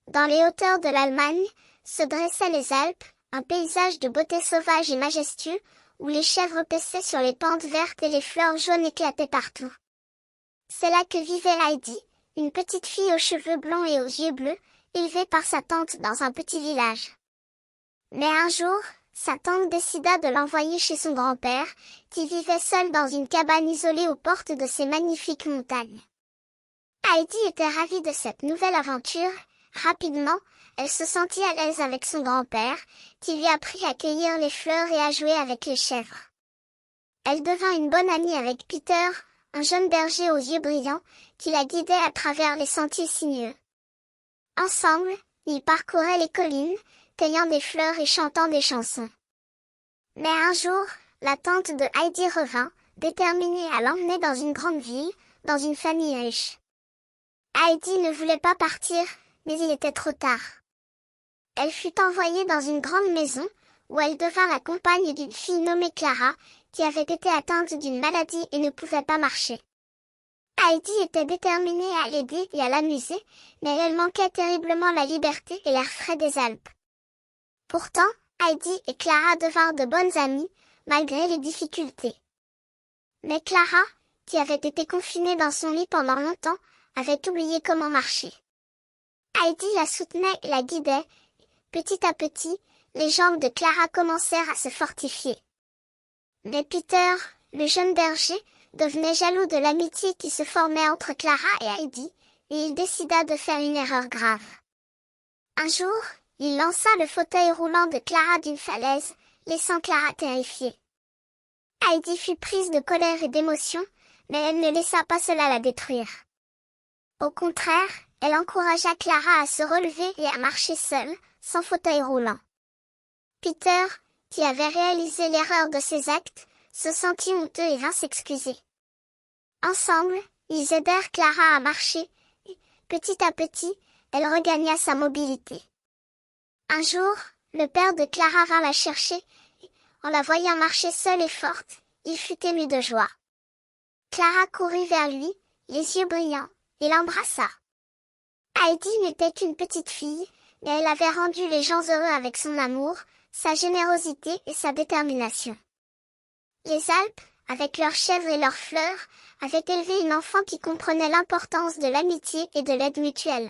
Dans les hauteurs de l'Allemagne, se dressaient les Alpes, un paysage de beauté sauvage et majestueux, où les chèvres paissaient sur les pentes vertes et les fleurs jaunes éclataient partout. C'est là que vivait Heidi, une petite fille aux cheveux blonds et aux yeux bleus, élevée par sa tante dans un petit village. Mais un jour, sa tante décida de l'envoyer chez son grand-père, qui vivait seul dans une cabane isolée aux portes de ces magnifiques montagnes. Heidi était ravie de cette nouvelle aventure. Rapidement, elle se sentit à l'aise avec son grand-père, qui lui apprit à cueillir les fleurs et à jouer avec les chèvres. Elle devint une bonne amie avec Peter, un jeune berger aux yeux brillants, qui la guidait à travers les sentiers sinueux. Ensemble, ils parcouraient les collines, cueillant des fleurs et chantant des chansons. Mais un jour, la tante de Heidi revint, déterminée à l'emmener dans une grande ville, dans une famille riche. Heidi ne voulait pas partir, mais il était trop tard. Elle fut envoyée dans une grande maison, où elle devint la compagne d'une fille nommée Clara, qui avait été atteinte d'une maladie et ne pouvait pas marcher. Heidi était déterminée à l'aider et à l'amuser, mais elle manquait terriblement la liberté et l'air frais des Alpes. Pourtant, Heidi et Clara devinrent de bonnes amies, malgré les difficultés. Mais Clara, qui avait été confinée dans son lit pendant longtemps, avait oublié comment marcher. Heidi la soutenait et la guidait. Petit à petit, les jambes de Clara commencèrent à se fortifier. Mais Peter, le jeune berger, devenait jaloux de l'amitié qui se formait entre Clara et Heidi, et il décida de faire une erreur grave. Un jour, il lança le fauteuil roulant de Clara d'une falaise, laissant Clara terrifiée. Heidi fut prise de colère et d'émotion, mais elle ne laissa pas cela la détruire. Au contraire, elle encouragea Clara à se relever et à marcher seule, sans fauteuil roulant. Peter, qui avait réalisé l'erreur de ses actes, se sentit honteux et vint s'excuser. Ensemble, ils aidèrent Clara à marcher, et, petit à petit, elle regagna sa mobilité. Un jour, le père de Clara vint la chercher, et, en la voyant marcher seule et forte, il fut ému de joie. Clara courut vers lui, les yeux brillants, et l'embrassa. Heidi n'était qu'une petite fille, mais elle avait rendu les gens heureux avec son amour, sa générosité et sa détermination. Les Alpes, avec leurs chèvres et leurs fleurs, avaient élevé une enfant qui comprenait l'importance de l'amitié et de l'aide mutuelle.